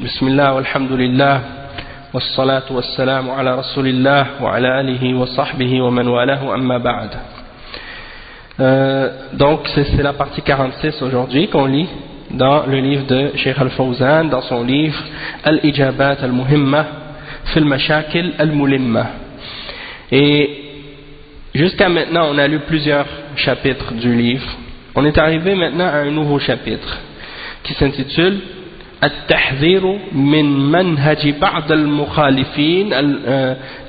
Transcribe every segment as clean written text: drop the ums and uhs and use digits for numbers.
بسم الله والحمد لله والصلاة والسلام على رسول الله وعلى آله وصحبه ومن والاه أما بعد. Donc c'est la partie 46 aujourd'hui qu'on lit dans le livre de Cheikh Al-Fawzan, dans son livre Al-Ijabat Al-Muhimma fi al-Mashakil Al-Mulimma. Et jusqu'à maintenant on a lu plusieurs chapitres du livre. On est arrivé maintenant à un nouveau chapitre qui s'intitule التحذير من منهج بعض المخالفين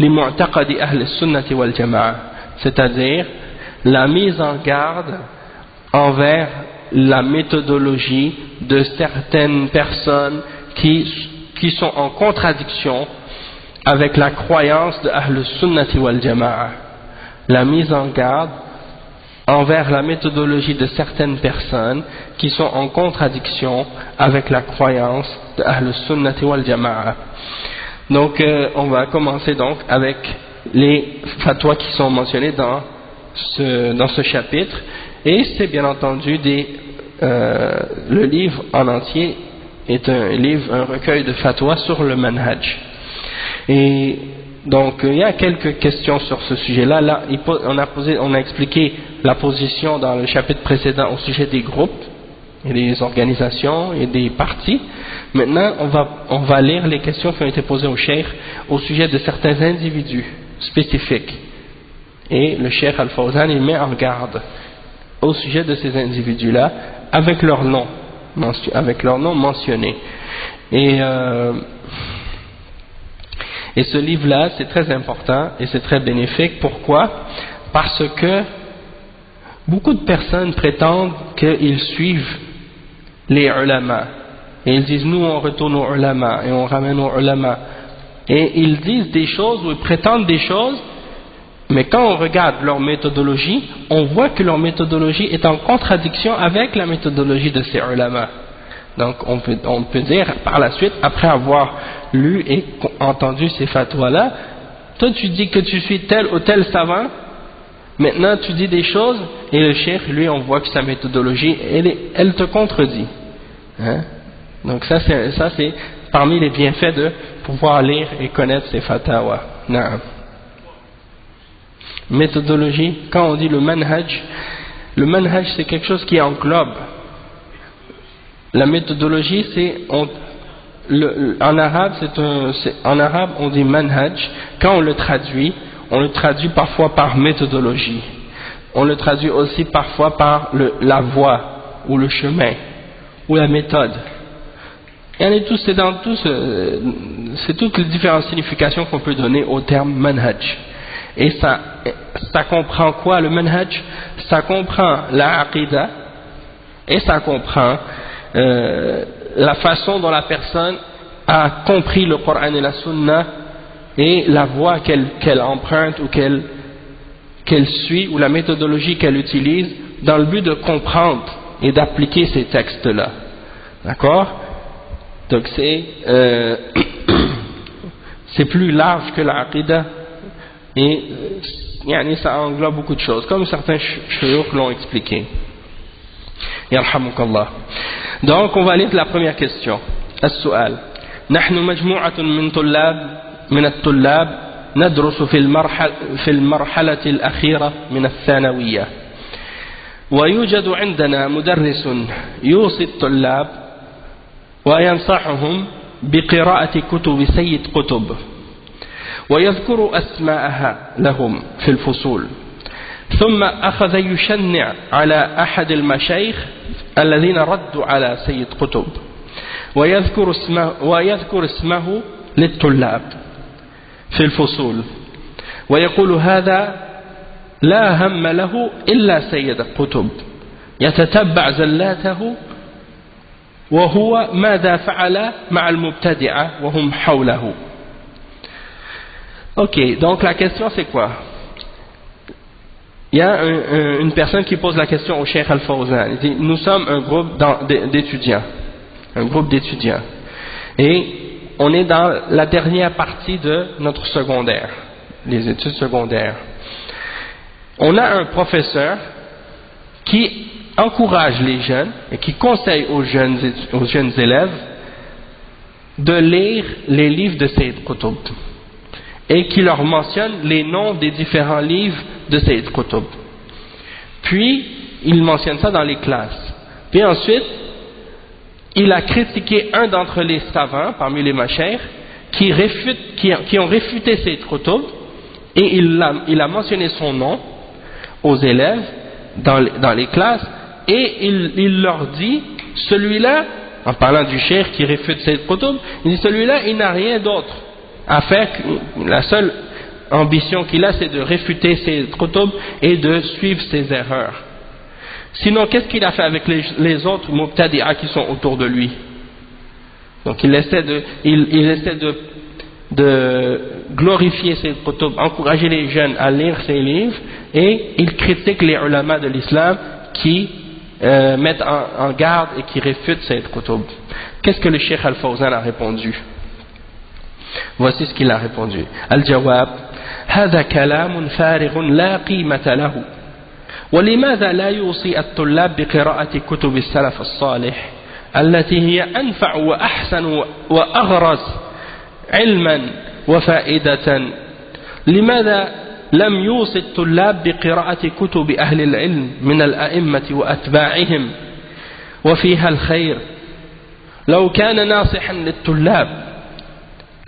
لمعتقد أهل السنة والجماعة, c'est-à-dire la mise en garde envers la méthodologie de certaines personnes qui sont en contradiction avec la croyance de Ahl al-Sunnati wal Jama'a. La mise en garde envers la méthodologie de certaines personnes qui sont en contradiction avec la croyance de Ahl al-Sunnati wal Jama'a. Donc on va commencer donc avec les fatwas qui sont mentionnés dans ce chapitre, et c'est bien entendu le livre en entier est un recueil de fatwas sur le manhaj. Et donc il y a quelques questions sur ce sujet-là. Là, on a expliqué la position dans le chapitre précédent au sujet des groupes et des organisations et des partis. Maintenant, on va lire les questions qui ont été posées au cheikh au sujet de certains individus spécifiques. Et le cheikh Al-Fawzan, il met en garde au sujet de ces individus-là avec leur nom mentionné. Et ce livre-là, c'est très important et c'est très bénéfique. Pourquoi? Parce que beaucoup de personnes prétendent qu'ils suivent les ulama. Et ils disent, nous on retourne aux ulama et on ramène aux ulama. Et ils disent des choses ou ils prétendent des choses, mais quand on regarde leur méthodologie, on voit que leur méthodologie est en contradiction avec la méthodologie de ces ulama. Donc on peut dire par la suite, après avoir lu et entendu ces fatwas-là, toi tu dis que tu suis tel ou tel savant, maintenant tu dis des choses, et le cheikh, lui, on voit que sa méthodologie, elle te contredit. Hein? Donc ça c'est parmi les bienfaits de pouvoir lire et connaître ces fatwas. Naam. Méthodologie, quand on dit le manhaj c'est quelque chose qui englobe. La méthodologie, en arabe on dit manhaj. Quand on le traduit parfois par méthodologie. On le traduit aussi parfois par la voie ou le chemin ou la méthode. Et c'est toutes les différentes significations qu'on peut donner au terme manhaj. Et ça comprend quoi le manhaj? Ça comprend la aqida et ça comprend la façon dont la personne a compris le Coran et la Sunna et la voie qu'elle emprunte ou qu'elle suit ou la méthodologie qu'elle utilise dans le but de comprendre et d'appliquer ces textes-là. D'accord? Donc c'est plus large que la aqida et ça englobe beaucoup de choses, comme certains shuyukh l'ont expliqué. Yarhamukallah. Donc on va lire la première question. السؤال: نحن مجموعة من الطلاب ندرس في المرحلة الأخيرة من الثانوية، ويوجد عندنا مدرس يوصي الطلاب وينصحهم بقراءة كتب سيد قطب، ويذكر أسماءها لهم في الفصول، ثم أخذ يشنع على أحد المشايخ الذين ردوا على سيد قطب، ويذكر اسمه للطلاب في الفصول، ويقول هذا لا هم له إلا سيد قطب، يتتبع زلاته وهو ماذا فعل مع المبتدعة وهم حوله. Ok, donc la question c'est quoi? Il y a une personne qui pose la question au Cheikh Al-Fawzan. Il dit, nous sommes un groupe d'étudiants, et on est dans la dernière partie de notre secondaire, les études secondaires. On a un professeur qui encourage les jeunes et qui conseille aux jeunes élèves de lire les livres de Sayyid Qutb et qui leur mentionne les noms des différents livres de Sayyid Qutb. Puis, il mentionne ça dans les classes. Puis ensuite, il a critiqué un d'entre les savants, parmi les mashayikh, qui ont réfuté Sayyid Qutb, et il a mentionné son nom aux élèves dans les classes, et il leur dit, celui-là, en parlant du cheikh qui réfute Sayyid Qutb, il dit celui-là, il n'a rien d'autre à faire, la seule ambition qu'il a, c'est de réfuter Sayyid Qutb et de suivre ses erreurs. Sinon, qu'est-ce qu'il a fait avec les autres Muqtadi'a qui sont autour de lui? Donc il essaie de glorifier Sayyid Qutb, encourager les jeunes à lire ses livres, et il critique les ulama de l'islam qui mettent en garde et qui réfutent Sayyid Qutb. Qu'est-ce que le Cheikh Al-Fawzan a répondu? Voici ce qu'il a répondu. Al-Jawab: هذا كلام فارغ لا قيمة له. ولماذا لا يوصي الطلاب بقراءة كتب السلف الصالح التي هي أنفع وأحسن وأغرس علما وفائدة؟ لماذا لم يوصي الطلاب بقراءة كتب أهل العلم من الأئمة وأتباعهم وفيها الخير لو كان ناصحا للطلاب؟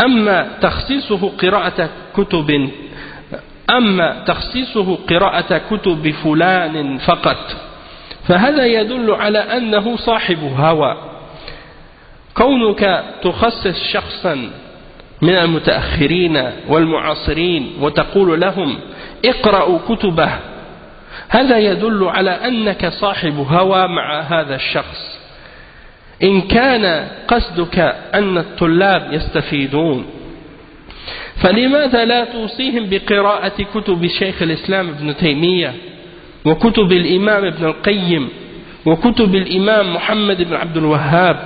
أما تخصيصه قراءة كتب فلان فقط فهذا يدل على أنه صاحب هوى. كونك تخصص شخصا من المتأخرين والمعاصرين وتقول لهم اقرأوا كتبه هذا يدل على أنك صاحب هوى مع هذا الشخص. إن كان قصدك أن الطلاب يستفيدون فلماذا لا توصيهم بقراءة كتب شيخ الإسلام ابن تيمية وكتب الإمام ابن القيم وكتب الإمام محمد بن عبد الوهاب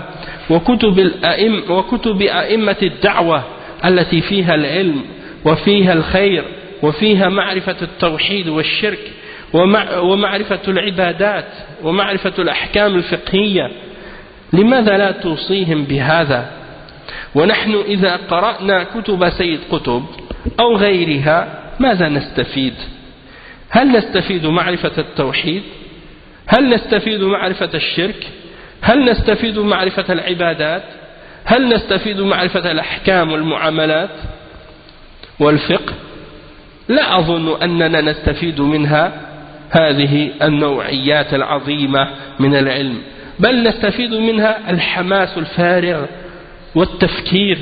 وكتب أئمة الدعوة التي فيها العلم وفيها الخير وفيها معرفة التوحيد والشرك ومعرفة العبادات ومعرفة الأحكام الفقهية؟ لماذا لا توصيهم بهذا؟ ونحن إذا قرأنا كتب سيد قطب أو غيرها ماذا نستفيد؟ هل نستفيد معرفة التوحيد؟ هل نستفيد معرفة الشرك؟ هل نستفيد معرفة العبادات؟ هل نستفيد معرفة الأحكام والمعاملات والفقه؟ لا أظن أننا نستفيد منها هذه النوعيات العظيمة من العلم، بل نستفيد منها الحماس الفارغ والتفكير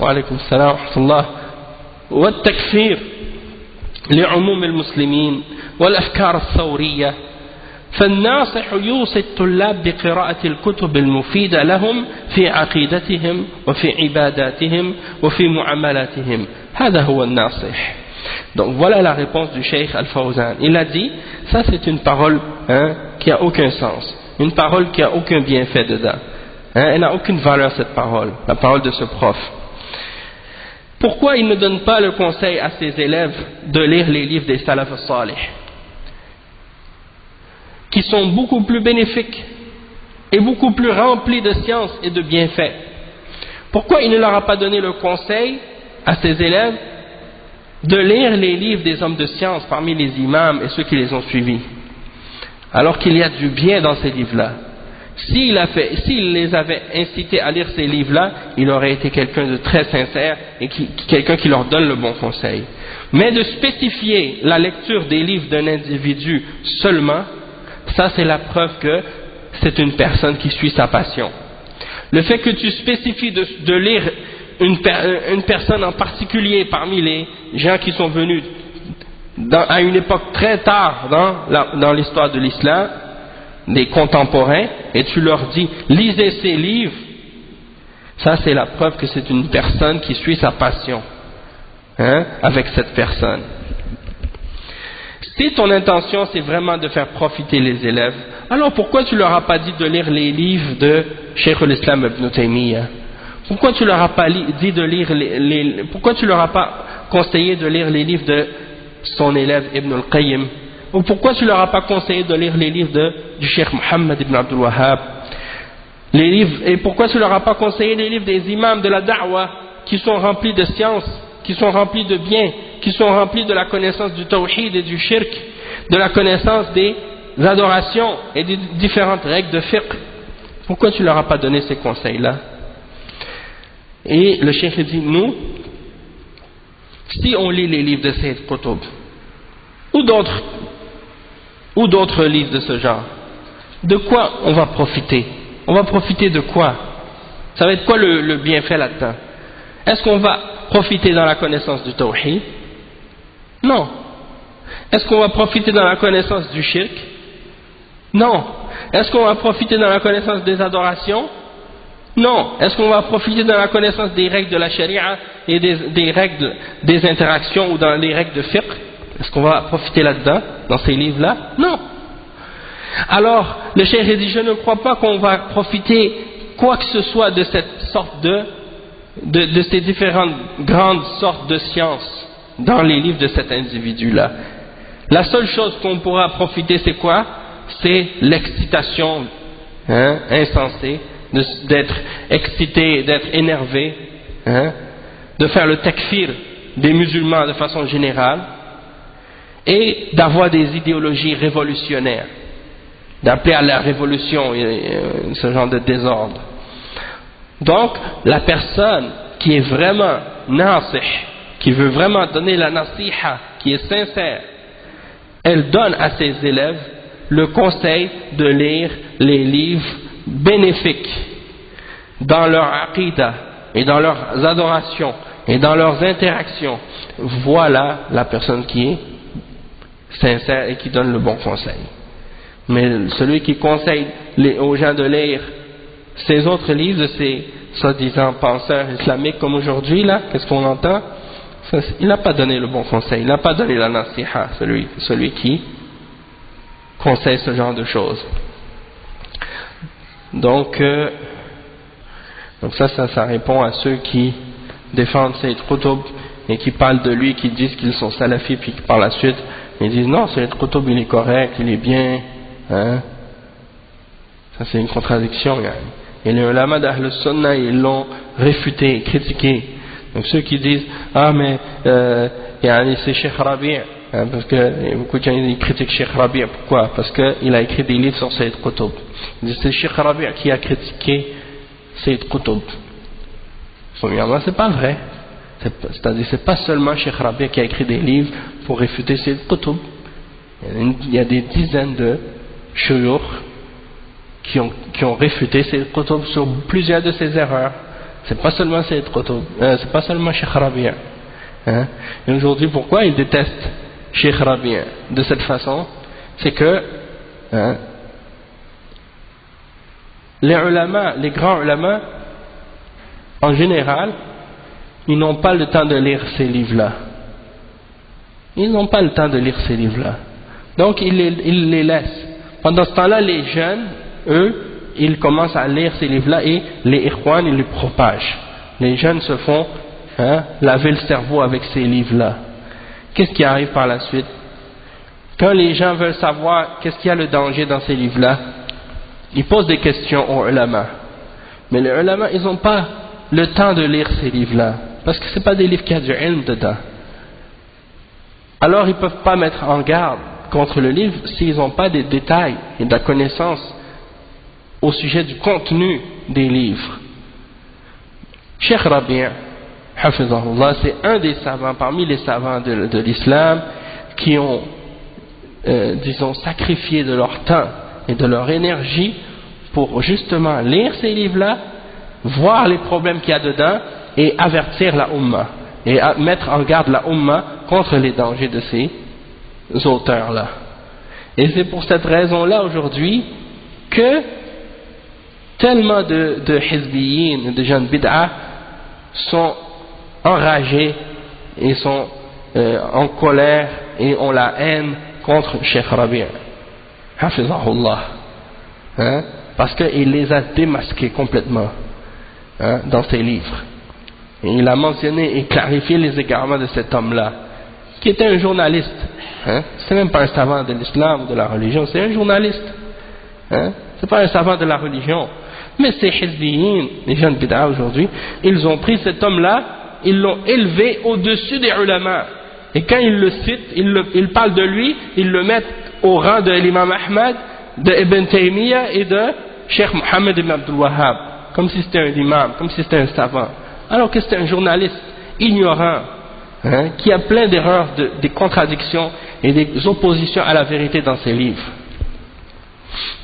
وعليكم السلام ورحمة الله والتكفير لعموم المسلمين والأفكار الثورية. فالناصح يوصي الطلاب بقراءة الكتب المفيدة لهم في عقيدتهم وفي عباداتهم وفي معاملاتهم. هذا هو الناصح. Donc voilà la réponse du Cheikh Al-Fawzan. Il a dit, ça c'est une parole qui a aucun sens, une parole qui a aucun bienfait dedans. Elle n'a aucune valeur cette parole, la parole de ce prof. Pourquoi il ne donne pas le conseil à ses élèves de lire les livres des Salaf al-Salih, qui sont beaucoup plus bénéfiques et beaucoup plus remplis de science et de bienfaits? Pourquoi il ne leur a pas donné le conseil à ses élèves de lire les livres des hommes de science parmi les imams et ceux qui les ont suivis, alors qu'il y a du bien dans ces livres-là? S'il les avait incités à lire ces livres-là, il aurait été quelqu'un de très sincère et quelqu'un qui leur donne le bon conseil. Mais de spécifier la lecture des livres d'un individu seulement, ça c'est la preuve que c'est une personne qui suit sa passion. Le fait que tu spécifies de lire une personne en particulier parmi les gens qui sont venus à une époque très tard dans l'histoire de l'islam, des contemporains, et tu leur dis lisez ces livres, ça c'est la preuve que c'est une personne qui suit sa passion avec cette personne. Si ton intention c'est vraiment de faire profiter les élèves, alors pourquoi tu leur as pas dit de lire les livres de Cheikh al-Islam ibn Taymiyyah? Pourquoi tu leur as pas dit de lire pourquoi tu leur as pas conseillé de lire les livres de son élève Ibn al-Qayyim? Ou pourquoi tu leur as pas conseillé de lire les livres du Cheikh Mohammed ibn Abdul Wahhab? Les livres, et pourquoi tu leur as pas conseillé les livres des imams de la da'wa qui sont remplis de science, qui sont remplis de bien, qui sont remplis de la connaissance du tawhid et du shirk, de la connaissance des adorations et des différentes règles de fiqh? Pourquoi tu leur as pas donné ces conseils-là? Et le cheikh dit, nous, si on lit les livres de Sayyid Qutb ou d'autres livres de ce genre, de quoi on va profiter? On va profiter de quoi? Ça va être quoi le bienfait là-dedans? Est-ce qu'on va profiter dans la connaissance du tawhid? Non. Est-ce qu'on va profiter dans la connaissance du shirk? Non. Est-ce qu'on va profiter dans la connaissance des adorations? Non. Est-ce qu'on va profiter dans la connaissance des règles de la charia et des règles des interactions ou dans les règles de fiqh? Est-ce qu'on va profiter là-dedans, dans ces livres-là? Non. Alors, le cheikh dit, je ne crois pas qu'on va profiter quoi que ce soit de cette sorte de ces différentes grandes sortes de sciences dans les livres de cet individu-là. La seule chose qu'on pourra profiter, c'est quoi? C'est l'excitation insensée, d'être excité, d'être énervé, de faire le takfir des musulmans de façon générale et d'avoir des idéologies révolutionnaires, d'appeler à la révolution et ce genre de désordre. Donc, la personne qui est vraiment nasih, qui veut vraiment donner la nasiha, qui est sincère, elle donne à ses élèves le conseil de lire les livres bénéfiques dans leur aqidah et dans leurs adorations et dans leurs interactions. Voilà la personne qui est sincère et qui donne le bon conseil. Mais celui qui conseille aux gens de lire ces autres livres de ces soi-disant penseurs islamiques comme aujourd'hui, là, qu'est-ce qu'on entend? Il n'a pas donné le bon conseil, il n'a pas donné la nasiha, celui qui conseille ce genre de choses. Donc ça répond à ceux qui défendent Sayyid Qutb et qui parlent de lui, qui disent qu'ils sont salafis, puis qui par la suite ils disent non, Sayyid Qutb il est correct, il est bien, hein? Ça c'est une contradiction. Et les ulama d'Ahl Sunnah ils l'ont réfuté, critiqué. Donc ceux qui disent ah mais c'est Cheikh Rabi', hein, parce que beaucoup de gens ils critiquent Cheikh Rabi', pourquoi? Parce qu'il a écrit des livres sur Sayyid Qutb. Ils disent c'est Cheikh Rabi' qui a critiqué Sayyid Qutb. Premièrement, c'est pas vrai. C'est-à-dire c'est pas seulement Cheikh Rabi' qui a écrit des livres pour réfuter Sayyid Qutb. Il y a des dizaines de shuyukh qui ont réfuté Sayyid Qutb sur plusieurs de ses erreurs. C'est pas seulement Sayyid Qutb, c'est pas seulement Cheikh Rabi'. Hein? Et aujourd'hui, pourquoi ils détestent Cheikh Rabi' de cette façon? C'est que les ulama, les grands ulama, en général, ils n'ont pas le temps de lire ces livres-là. Ils n'ont pas le temps de lire ces livres-là. Donc ils les laissent. Pendant ce temps-là, les jeunes, eux, ils commencent à lire ces livres-là et les ikhwan, ils les propagent. Les jeunes se font laver le cerveau avec ces livres-là. Qu'est-ce qui arrive par la suite? Quand les gens veulent savoir qu'est-ce qu'il y a le danger dans ces livres-là, ils posent des questions aux ulama. Mais les ulama, ils n'ont pas le temps de lire ces livres-là. Parce que ce n'est pas des livres qui ont du ilm dedans. Alors ils ne peuvent pas mettre en garde contre le livre s'ils n'ont pas des détails et de la connaissance au sujet du contenu des livres. Cheikh Rabi', hafizahullah, c'est un des savants, parmi les savants de l'islam, qui ont, disons, sacrifié de leur temps et de leur énergie pour justement lire ces livres-là, voir les problèmes qu'il y a dedans et avertir la Ummah et mettre en garde la Ummah contre les dangers de ces auteurs-là. Et c'est pour cette raison-là aujourd'hui que tellement de hizbiyin, de gens de bid'a sont enragés et sont en colère et ont la haine contre Cheikh Rabi', hafizahullah, parce qu'il les a démasqués complètement dans ses livres. Et il a mentionné et clarifié les égarements de cet homme-là, qui était un journaliste. C'est même pas un savant de l'islam ou de la religion, c'est un journaliste. C'est pas un savant de la religion. Mais ces hizbiyin, les gens de bid'a aujourd'hui, ils ont pris cet homme-là, ils l'ont élevé au-dessus des ulama. Et quand ils le citent, ils parlent de lui, ils le mettent au rang de l'imam Ahmad, de Ibn Taymiyyah et de Cheikh Mohammed ibn Abdul Wahhab, comme si c'était un imam, comme si c'était un savant. Alors que c'était un journaliste ignorant, qui a plein d'erreurs, des contradictions et des oppositions à la vérité dans ses livres.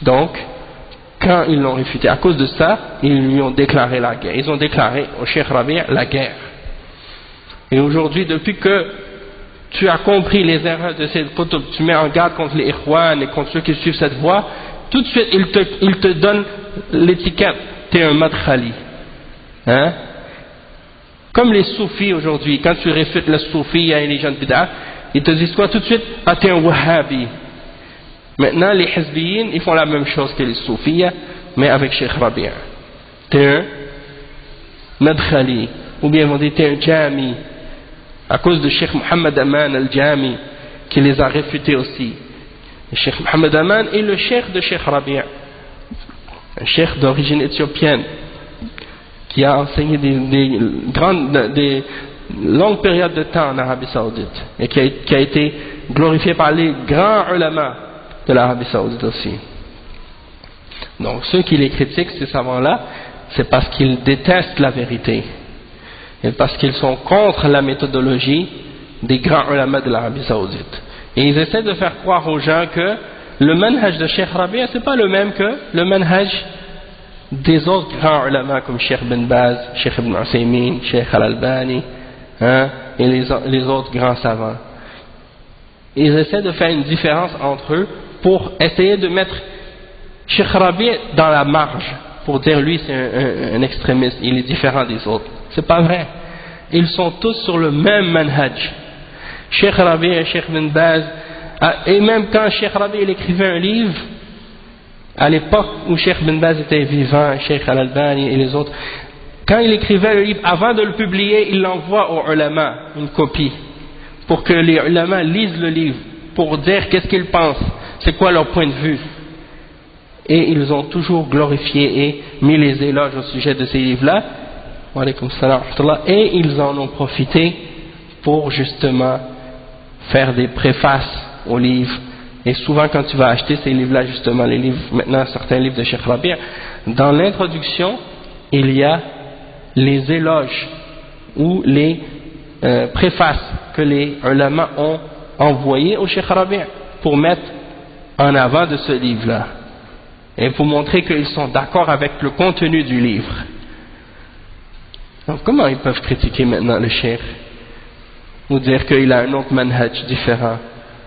Donc, quand ils l'ont réfuté, à cause de ça, ils lui ont déclaré la guerre. Ils ont déclaré au Cheikh Rabi' la guerre. Et aujourd'hui, depuis que tu as compris les erreurs de cette kutub, tu mets en garde contre les ikhwan et contre ceux qui suivent cette voie, tout de suite ils te donnent l'étiquette, t'es un madkhali. Comme les soufis aujourd'hui, quand tu réfutes le soufi et les gens de bid'a, ils te disent quoi tout de suite? Ah, t'es un wahhabi. Maintenant, les hizbiyin, ils font la même chose que les soufis, mais avec Cheikh Rabi'. T'es un madkhali. Ou bien ils vont dire t'es un jami. À cause de Cheikh Mohammed Aman al-Jami, qui les a réfutés aussi. Le Cheikh Mohammed Aman est le cheikh de Cheikh Rabi', un cheikh d'origine éthiopienne, qui a enseigné des longues périodes de temps en Arabie Saoudite, et qui a été glorifié par les grands ulama de l'Arabie Saoudite aussi. Donc ceux qui les critiquent, ces savants-là, c'est parce qu'ils détestent la vérité. Et parce qu'ils sont contre la méthodologie des grands ulama de l'Arabie Saoudite. Et ils essaient de faire croire aux gens que le manhaj de Cheikh Rabi' c'est pas le même que le manhaj des autres grands ulama comme Cheikh Ben Baz, Cheikh Ibn Usaymin, Cheikh Al-Albani, et les autres grands savants. Ils essaient de faire une différence entre eux pour essayer de mettre Cheikh Rabi' dans la marge, pour dire lui c'est un extrémiste, il est différent des autres. C'est pas vrai. Ils sont tous sur le même manhaj. Cheikh Rabi' et Cheikh Ben Baz, et même quand Cheikh Rabi' il écrivait un livre, à l'époque où Cheikh Ben Baz était vivant, Cheikh Al-Albani et les autres, quand il écrivait le livre, avant de le publier, il l'envoie aux ulama, une copie, pour que les ulama lisent le livre, pour dire qu'est-ce qu'ils pensent, c'est quoi leur point de vue. Et ils ont toujours glorifié et mis les éloges au sujet de ces livres-là, et ils en ont profité pour justement faire des préfaces aux livres. Et souvent quand tu vas acheter ces livres-là, justement les livres, maintenant certains livres de Cheikh Rabi', dans l'introduction il y a les éloges ou les préfaces que les ulama ont envoyées au Cheikh Rabi' pour mettre en avant de ce livre-là et pour montrer qu'ils sont d'accord avec le contenu du livre. Donc comment ils peuvent critiquer maintenant le cheikh ou dire qu'il a un autre manhaj différent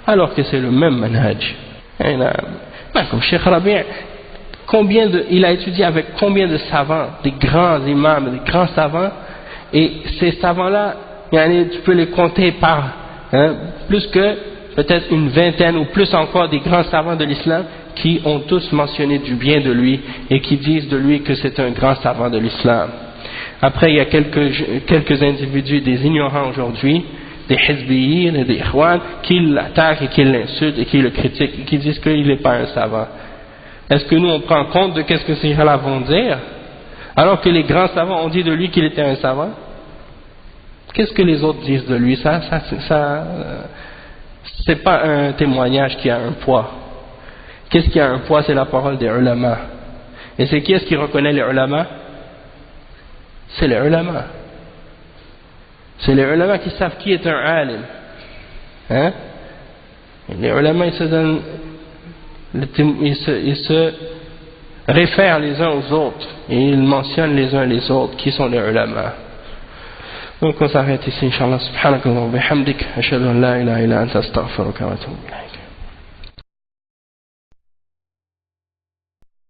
alors que c'est le même manhaj? Comme Cheikh Rabi', il a étudié avec combien de savants, des grands imams, des grands savants, et ces savants-là, tu peux les compter par plus que peut-être une vingtaine ou plus encore des grands savants de l'islam qui ont tous mentionné du bien de lui et qui disent de lui que c'est un grand savant de l'islam. Après, il y a quelques individus, des ignorants aujourd'hui, des hizbiyin et des ikhwan, qui l'attaquent et qui l'insultent et qui le critiquent et qui disent qu'il n'est pas un savant. Est-ce que nous on prend compte de qu'est-ce que ces gens-là vont dire, alors que les grands savants ont dit de lui qu'il était un savant? Qu'est-ce que les autres disent de lui? Ça c'est pas un témoignage qui a un poids. Qu'est-ce qui a un poids? C'est la parole des ulama. Et c'est qui est-ce qui reconnaît les ulama? C'est les ulama. C'est les ulama qui savent qui est un alim. Les ulama, ils se réfèrent les uns aux autres et ils mentionnent les uns les autres qui sont les ulama. Donc on s'arrête ici, Inch'Allah. Subhanakallah wa bihamdik, ashhadu an la ilaha illa anta astaghfiruka wa atubu ilayk.